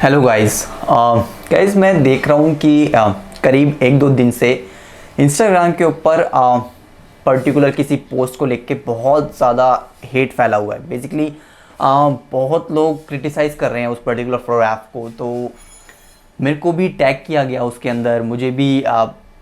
Hello guys मैं देख रहा हूँ कि करीब 1-2 दिन से इंस्टाग्राम के ऊपर पर्टिकुलर किसी पोस्ट को लेके बहुत ज़्यादा हेट फैला हुआ है। बेसिकली बहुत लोग क्रिटिसाइज़ कर रहे हैं उस पर्टिकुलर फोटोग्राफ को, तो मेरे को भी टैग किया गया उसके अंदर, मुझे भी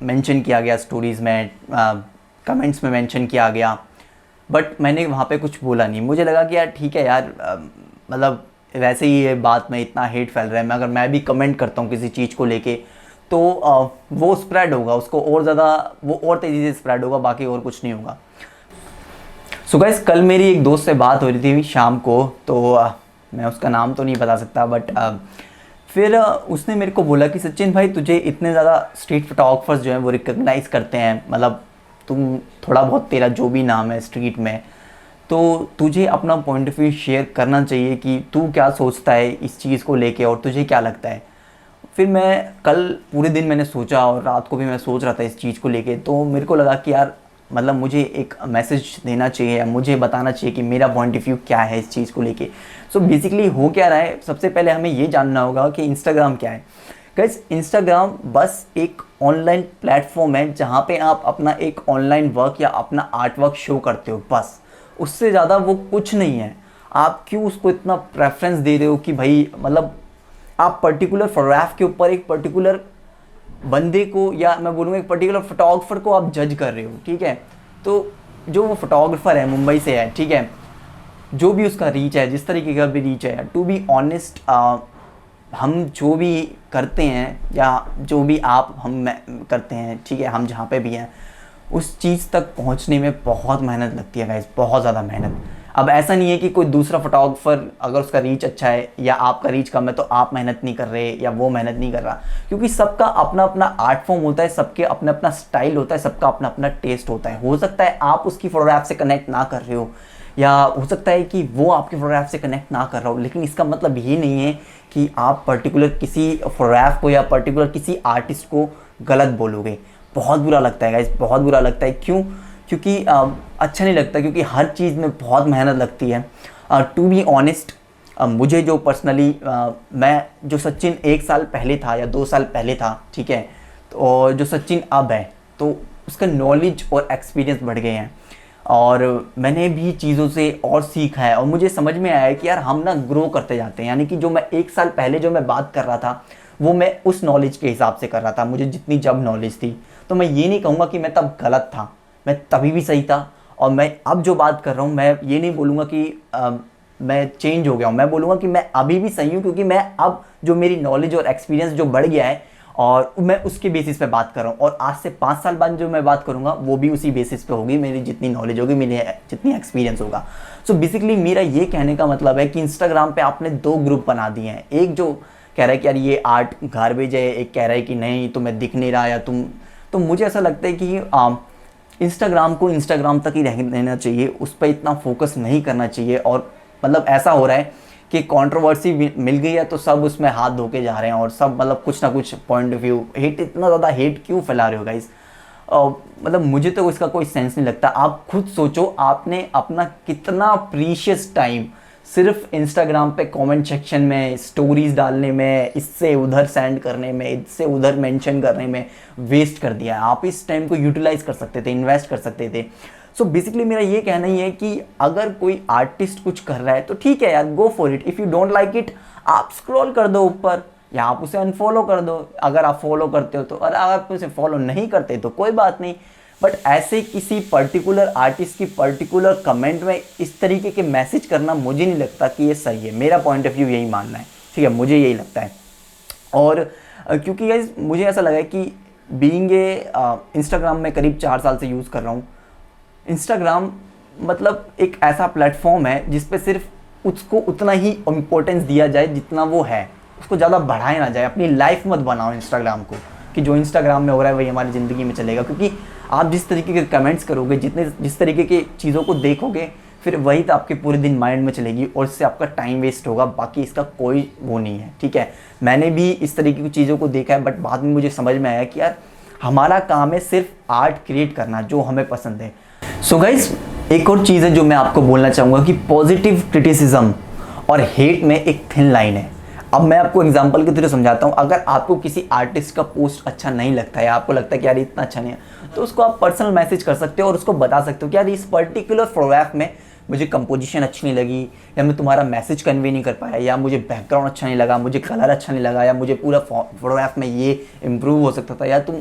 मेंशन किया गया स्टोरीज़ में, कमेंट्स में मेंशन किया गया, बट मैंने वहाँ पे कुछ बोला नहीं। मुझे लगा कि यार ठीक है यार, मतलब वैसे ही ये बात में इतना हेट फैल रहा है, मैं अगर मैं भी कमेंट करता हूँ किसी चीज़ को लेके तो वो स्प्रेड होगा, उसको और ज़्यादा वो और तेज़ी से स्प्रेड होगा, बाकी और कुछ नहीं होगा। सो गाइस, कल मेरी एक दोस्त से बात हो रही थी शाम को, तो मैं उसका नाम तो नहीं बता सकता, बट फिर उसने मेरे को बोला कि सचिन भाई, तुझे इतने ज़्यादा स्ट्रीट फोटोग्राफर्स जो हैं वो रिकग्नाइज़ करते हैं, मतलब तुम थोड़ा बहुत, तेरा जो भी नाम है स्ट्रीट में, तो तुझे अपना पॉइंट ऑफ व्यू शेयर करना चाहिए कि तू क्या सोचता है इस चीज़ को लेके और तुझे क्या लगता है। फिर मैं कल पूरे दिन मैंने सोचा और रात को भी मैं सोच रहा था इस चीज़ को लेके, तो मेरे को लगा कि यार मतलब मुझे एक मैसेज देना चाहिए, मुझे बताना चाहिए कि मेरा पॉइंट ऑफ व्यू क्या है इस चीज़ को लेके। सो बेसिकली हो क्या रहा है, सबसे पहले हमें ये जानना होगा कि इंस्टाग्राम क्या है। गाइस, इंस्टाग्राम बस एक ऑनलाइन प्लेटफॉर्म है जहाँ पे आप अपना एक ऑनलाइन वर्क या अपना आर्ट वर्क शो करते हो, बस उससे ज़्यादा वो कुछ नहीं है। आप क्यों उसको इतना प्रेफरेंस दे रहे हो कि भाई, मतलब आप पर्टिकुलर फोटोग्राफ के ऊपर एक पर्टिकुलर बंदे को, या मैं बोलूँगा एक पर्टिकुलर फोटोग्राफर को आप जज कर रहे हो, ठीक है। तो जो वो फोटोग्राफर है, मुंबई से है, ठीक है, जो भी उसका रीच है, जिस तरीके का भी रीच है, टू बी ऑनेस्ट, हम जो भी करते हैं या जो भी हम करते हैं, ठीक है, हम जहाँ पे भी हैं उस चीज़ तक पहुँचने में बहुत मेहनत लगती है गाइस, बहुत ज़्यादा मेहनत। अब ऐसा नहीं है कि कोई दूसरा फोटोग्राफर अगर उसका रीच अच्छा है या आपका रीच कम है तो आप मेहनत नहीं कर रहे या वो मेहनत नहीं कर रहा, क्योंकि सबका अपना अपना आर्ट फॉर्म होता है, सबके अपना अपना स्टाइल होता है, सबका अपना अपना टेस्ट होता है। हो सकता है आप उसकी फोटोग्राफ से कनेक्ट ना कर रहे हो, या हो सकता है कि वो आपके फोटोग्राफ से कनेक्ट ना कर रहा हो, लेकिन इसका मतलब ये नहीं है कि आप पर्टिकुलर किसी फोटोग्राफ को या पर्टिकुलर किसी आर्टिस्ट को गलत बोलोगे। बहुत बुरा लगता है गाइस, बहुत बुरा लगता है। क्यों? क्योंकि अच्छा नहीं लगता, क्योंकि हर चीज़ में बहुत मेहनत लगती है। टू बी ऑनेस्ट, मुझे जो पर्सनली, मैं जो सचिन 1 साल पहले था या 2 साल पहले था, ठीक है, तो जो सचिन अब है, तो उसका नॉलेज और एक्सपीरियंस बढ़ गए हैं और मैंने भी चीज़ों से और सीखा है और मुझे समझ में आया है कि यार हम ना ग्रो करते जाते हैं। यानी कि जो मैं 1 साल पहले जो मैं बात कर रहा था वो मैं उस नॉलेज के हिसाब से कर रहा था, मुझे जितनी जब नॉलेज थी, तो मैं ये नहीं कहूँगा कि मैं तब गलत था, मैं तभी भी सही था। और मैं अब जो बात कर रहा हूँ, मैं ये नहीं बोलूँगा कि मैं चेंज हो गया हूँ, मैं बोलूँगा कि मैं अभी भी सही हूँ, क्योंकि मैं अब जो मेरी नॉलेज और एक्सपीरियंस जो बढ़ गया है और मैं उसके बेसिस पे बात कर रहा हूँ, और आज से 5 साल बाद जो मैं बात करूँगा वो भी उसी बेसिस पे होगी, मेरी जितनी नॉलेज होगी, मेरी जितनी एक्सपीरियंस होगा। सो बेसिकली मेरा ये कहने का मतलब है कि इंस्टाग्राम पे आपने 2 ग्रुप बना दिए हैं, एक जो कह रहा है कि यार ये आर्ट गार्बेज है, एक कह रहा है कि नहीं तुम्हें दिख नहीं रहा, या तुम, तो मुझे ऐसा लगता है कि इंस्टाग्राम को इंस्टाग्राम तक ही रहने देना चाहिए, उस पर इतना फोकस नहीं करना चाहिए। और मतलब ऐसा हो रहा है कि कंट्रोवर्सी मिल गई है तो सब उसमें हाथ धो के जा रहे हैं और सब मतलब कुछ ना कुछ पॉइंट ऑफ व्यू, हेट, इतना ज़्यादा हेट क्यों फैला रहे हो गाइस? मतलब मुझे तो इसका कोई सेंस नहीं लगता। आप खुद सोचो, आपने अपना कितना प्रीशियस टाइम सिर्फ इंस्टाग्राम पे कमेंट सेक्शन में स्टोरीज डालने में, इससे उधर सेंड करने में, इससे उधर मेंशन करने में वेस्ट कर दिया है। आप इस टाइम को यूटिलाइज कर सकते थे, इन्वेस्ट कर सकते थे। सो बेसिकली मेरा ये कहना ही है कि अगर कोई आर्टिस्ट कुछ कर रहा है तो ठीक है यार, go for it. If you don't like it, आप स्क्रॉल कर दो ऊपर या आप उसे अनफॉलो कर दो, अगर आप फॉलो करते हो तो, और अगर आप उसे फॉलो नहीं करते तो कोई बात नहीं। बट ऐसे किसी पर्टिकुलर आर्टिस्ट की पर्टिकुलर कमेंट में इस तरीके के मैसेज करना मुझे नहीं लगता कि ये सही है। मेरा पॉइंट ऑफ व्यू यही मानना है, ठीक है, मुझे यही लगता है। और क्योंकि गाइस मुझे ऐसा लगा है कि बीइंग ए इंस्टाग्राम में करीब 4 साल से यूज़ कर रहा हूँ। इंस्टाग्राम मतलब एक ऐसा प्लेटफॉर्म है जिस पे सिर्फ उसको उतना ही इम्पोर्टेंस दिया जाए जितना वो है, उसको ज़्यादा बढ़ाया ना जाए। अपनी लाइफ मत बनाओ इंस्टाग्राम को कि जो इंस्टाग्राम में हो रहा है वही हमारी ज़िंदगी में चलेगा, क्योंकि आप जिस तरीके के कमेंट्स करोगे, जिस तरीके की चीज़ों को देखोगे, फिर वही तो आपके पूरे दिन माइंड में चलेगी और इससे आपका टाइम वेस्ट होगा, बाकी इसका कोई वो नहीं है, ठीक है। मैंने भी इस तरीके की चीज़ों को देखा है, बट बाद में मुझे समझ में आया कि यार हमारा काम है सिर्फ आर्ट क्रिएट करना जो हमें पसंद है। सो गाइस, एक और चीज़ है जो मैं आपको बोलना चाहूँगा कि पॉजिटिव क्रिटिसिज्म और हेट में एक थिन लाइन है। अब मैं आपको एग्जांपल के थ्रू समझाता हूँ। अगर आपको किसी आर्टिस्ट का पोस्ट अच्छा नहीं लगता है या आपको लगता है कि यार इतना अच्छा नहीं है, तो उसको आप पर्सनल मैसेज कर सकते हो और उसको बता सकते हो कि यार इस पर्टिकुलर फोटोग्राफ में मुझे कंपोजिशन अच्छी नहीं लगी, या मैं तुम्हारा मैसेज कन्वे नहीं कर पाया, या मुझे बैकग्राउंड अच्छा नहीं लगा, मुझे कलर अच्छा नहीं लगा, या मुझे पूरा फोटोग्राफ में ये इम्प्रूव हो सकता था, या तुम,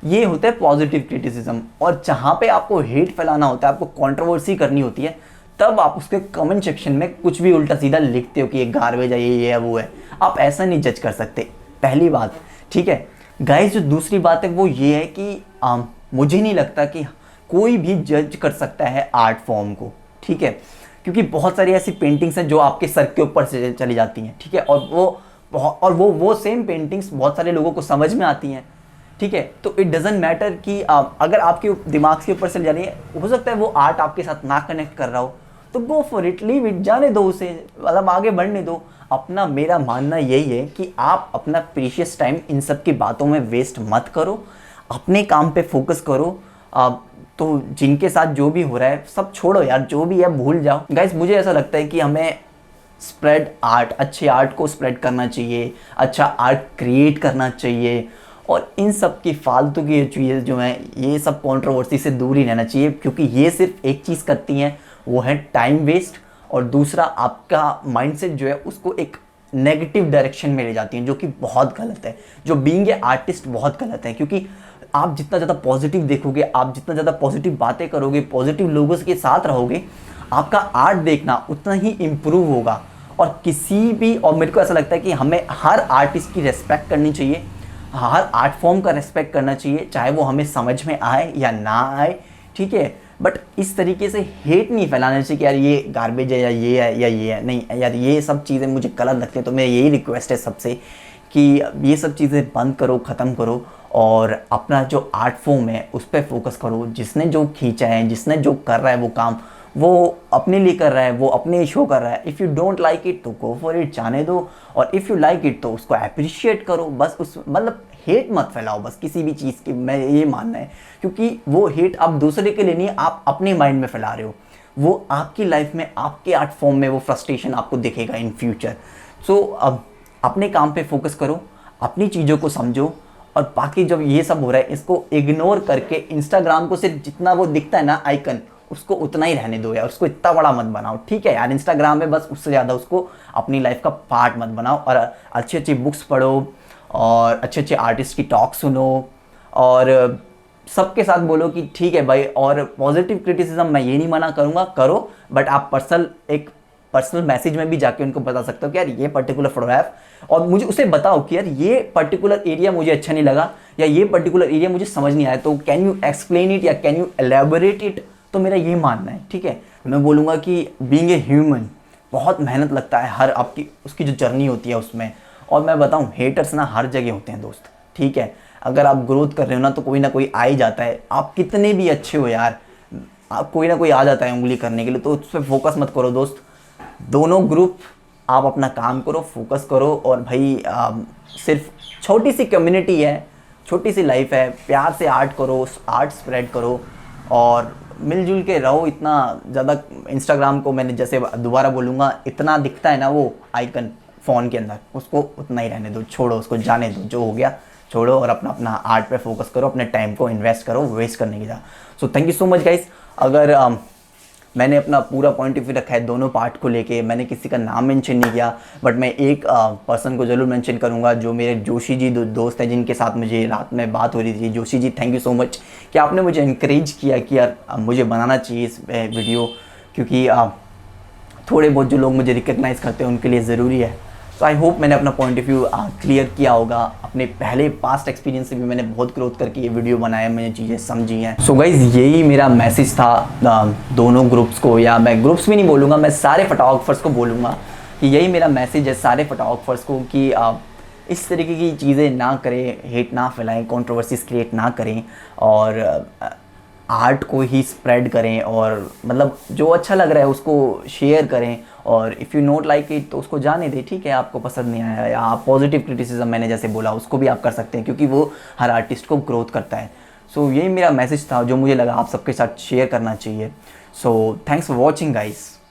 ये होता है पॉजिटिव क्रिटिसिज्म। और जहाँ पे आपको हेट फैलाना होता है, आपको कंट्रोवर्सी करनी होती है, तब आप उसके कमेंट सेक्शन में कुछ भी उल्टा सीधा लिखते हो कि ये गार्बेज है, ये है, वो है। आप ऐसा नहीं जज कर सकते, पहली बात, ठीक है गाइस। जो दूसरी बात है वो ये है कि मुझे नहीं लगता कि कोई भी जज कर सकता है आर्ट फॉर्म को, ठीक है, क्योंकि बहुत सारी ऐसी पेंटिंग्स हैं जो आपके सर के ऊपर से चली जाती हैं, ठीक है, और वो सेम पेंटिंग्स बहुत सारे लोगों को समझ में आती हैं, ठीक है। तो इट डजेंट मैटर कि अगर आपके दिमाग के ऊपर से जा रही है, हो सकता है वो आर्ट आपके साथ ना कनेक्ट कर रहा हो, तो go for it, leave it, जाने दो उसे, मतलब आगे बढ़ने दो अपना। मेरा मानना यही है कि आप अपना प्रीशियस टाइम इन सब की बातों में वेस्ट मत करो, अपने काम पे फोकस करो। तो जिनके साथ जो भी हो रहा है सब छोड़ो यार, जो भी है भूल जाओ। गाइस मुझे ऐसा लगता है कि हमें स्प्रेड आर्ट, अच्छे आर्ट को स्प्रेड करना चाहिए, अच्छा आर्ट क्रिएट करना चाहिए, और इन सब की फालतू की चीज़ें जो हैं, ये सब कंट्रोवर्सी से दूर ही रहना चाहिए, क्योंकि ये सिर्फ एक चीज़ करती हैं, वो है टाइम वेस्ट, और दूसरा आपका माइंडसेट जो है उसको एक नेगेटिव डायरेक्शन में ले जाती हैं, जो कि बहुत गलत है। जो बीइंग ए आर्टिस्ट बहुत गलत है, क्योंकि आप जितना ज़्यादा पॉजिटिव देखोगे, आप जितना ज़्यादा पॉजिटिव बातें करोगे, पॉजिटिव लोगों के साथ रहोगे, आपका आर्ट देखना उतना ही इम्प्रूव होगा। और किसी भी, और मेरे को ऐसा लगता है कि हमें हर आर्टिस्ट की रेस्पेक्ट करनी चाहिए, हर आर्ट फॉर्म का रेस्पेक्ट करना चाहिए, चाहे वो हमें समझ में आए या ना आए, ठीक है। बट इस तरीके से हेट नहीं फैलाना चाहिए कि यार ये गार्बेज है, या ये है, या ये है। नहीं यार, ये सब चीज़ें मुझे गलत लगती हैं। तो मेरी यही रिक्वेस्ट है सबसे कि ये सब चीज़ें बंद करो, ख़त्म करो, और अपना जो आर्ट फॉर्म है उस पर फोकस करो। जिसने जो खींचा है, जिसने जो कर रहा है वो काम, वो अपने लिए कर रहा है, वो अपने शो कर रहा है। If you don't like it तो गो फॉर इट, जाने दो। और इफ़ यू लाइक इट तो उसको अप्रिशिएट करो, बस उस मतलब हेट मत फैलाओ बस किसी भी चीज़ की, मैं ये मानना है। क्योंकि वो हेट आप दूसरे के लिए नहीं, आप अपने माइंड में फैला रहे हो, वो आपकी लाइफ में, आपके आर्ट फॉर्म में वो फ्रस्ट्रेशन आपको दिखेगा इन फ्यूचर। सो अब अपने काम पे फोकस करो, अपनी चीज़ों को समझो, और बाकी जब ये सब हो रहा है इसको इग्नोर करके इंस्टाग्राम को सिर्फ जितना वो दिखता है ना आइकन, उसको उतना ही रहने दो यार, उसको इतना बड़ा मत बनाओ, ठीक है यार। इंस्टाग्राम में बस उससे ज़्यादा उसको अपनी लाइफ का पार्ट मत बनाओ, और अच्छी अच्छी बुक्स पढ़ो, और अच्छे अच्छे आर्टिस्ट की टॉक सुनो, और सबके साथ बोलो कि ठीक है भाई। और पॉजिटिव क्रिटिसिज्म मैं ये नहीं मना करूँगा, करो, बट आप पर्सनल मैसेज में भी जाके उनको बता सकते हो कि यार ये पर्टिकुलर फोटोग्राफ, और मुझे उसे बताओ कि यार ये पर्टिकुलर एरिया मुझे अच्छा नहीं लगा, या ये पर्टिकुलर एरिया मुझे समझ नहीं आया, तो कैन यू एक्सप्लेन इट या कैन यू एलेबोरेट इट। तो मेरा ये मानना है, ठीक है। मैं बोलूँगा कि बीइंग ए ह्यूमन बहुत मेहनत लगता है, हर आपकी उसकी जो जर्नी होती है उसमें। और मैं बताऊँ, हेटर्स ना हर जगह होते हैं दोस्त, ठीक है। अगर आप ग्रोथ कर रहे हो ना कोई आ ही जाता है, आप कितने भी अच्छे हो यार, आप कोई ना कोई आ जाता है उंगली करने के लिए। तो उस पर फोकस मत करो दोस्त, दोनों ग्रुप आप अपना काम करो, फोकस करो। और भाई सिर्फ छोटी सी कम्युनिटी है, छोटी सी लाइफ है, प्यार से आर्ट करो, आर्ट स्प्रेड करो, और मिलजुल के रहो। इतना ज़्यादा इंस्टाग्राम को, मैंने जैसे दोबारा बोलूँगा, इतना दिखता है ना वो आइकन फ़ोन के अंदर, उसको उतना ही रहने दो, छोड़ो उसको, जाने दो, जो हो गया छोड़ो, और अपना अपना आर्ट पे फोकस करो, अपने टाइम को इन्वेस्ट करो, वेस्ट करने की जगह। So thank you so much guys. अगर मैंने अपना पूरा पॉइंट ऑफ व्यू रखा है दोनों पार्ट को लेके, मैंने किसी का नाम मेंशन नहीं किया, बट मैं एक पर्सन को ज़रूर मेंशन करूंगा, जो मेरे जोशी जी दोस्त हैं, जिनके साथ मुझे रात में बात हो रही थी। Joshi ji, thank you so much कि आपने मुझे इंकरेज किया कि यार मुझे बनाना चाहिए इस वीडियो, क्योंकि थोड़े बहुत जो लोग मुझे रिकग्नाइज़ करते हैं उनके लिए ज़रूरी है। तो आई होप मैंने अपना पॉइंट ऑफ व्यू क्लियर किया होगा। अपने पहले पास्ट एक्सपीरियंस से भी मैंने बहुत ग्रोथ करके ये वीडियो बनाया, मैंने चीज़ें समझी हैं। सो गाइज़, यही मेरा मैसेज था दोनों ग्रुप्स को, या मैं ग्रुप्स भी नहीं बोलूँगा, मैं सारे फोटोग्राफर्स को बोलूँगा कि यही मेरा मैसेज है सारे फोटोग्राफर्स को कि इस तरीके की चीज़ें ना करें, हेट ना फैलाएं, कंट्रोवर्सीज क्रिएट ना करें, और आर्ट को ही स्प्रेड करें, और मतलब जो अच्छा लग रहा है उसको शेयर करें। और if you not like it तो उसको जाने दें, ठीक है, आपको पसंद नहीं आया, या आप पॉजिटिव क्रिटिसिज्म मैंने जैसे बोला उसको भी आप कर सकते हैं, क्योंकि वो हर आर्टिस्ट को ग्रोथ करता है। सो यही मेरा मैसेज था जो मुझे लगा आप सबके साथ शेयर करना चाहिए। So thanks for watching guys.